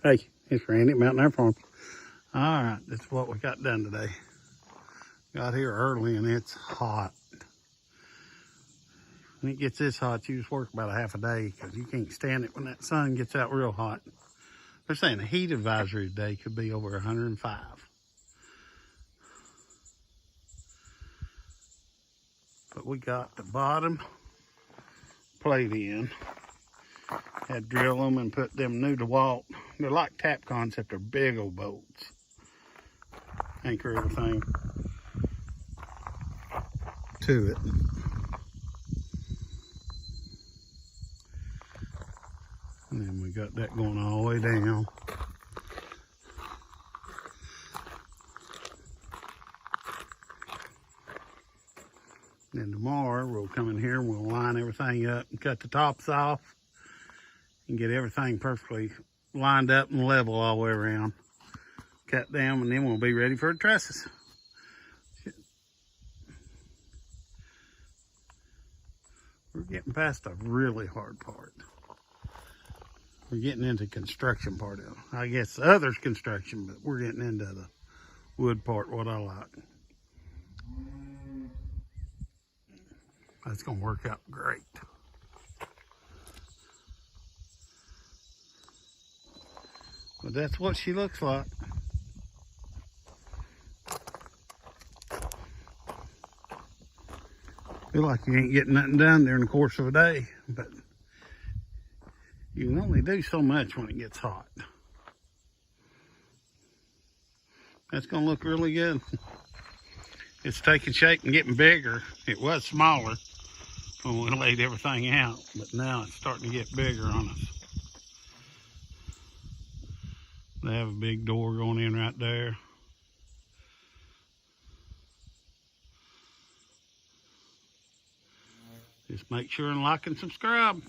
Hey, it's Randy at Mountain Air Farm. All right, that's what we got done today. Got here early and it's hot. When it gets this hot, you just work about a half a day because you can't stand it when that sun gets out real hot. They're saying the heat advisory today could be over 105. But we got the bottom plate in. Had to drill them and put them new DeWalt. They're like tap concept, they're big old bolts. Anchor everything to it. And then we got that going all the way down. Then tomorrow we'll come in here and we'll line everything up and cut the tops off and get everything perfectly lined up and level all the way around. Cut down, and then we'll be ready for the trusses. We're getting past a really hard part. We're getting into construction part of it. I guess the other's construction, but we're getting into the wood part, what I like. That's gonna work out great. But that's what she looks like. Feel like you ain't getting nothing done during the course of a day, but you can only do so much when it gets hot. That's gonna look really good. It's taking shape and getting bigger. It was smaller when we laid everything out, but now it's starting to get bigger on us. They have a big door going in right there. Just make sure and like and subscribe.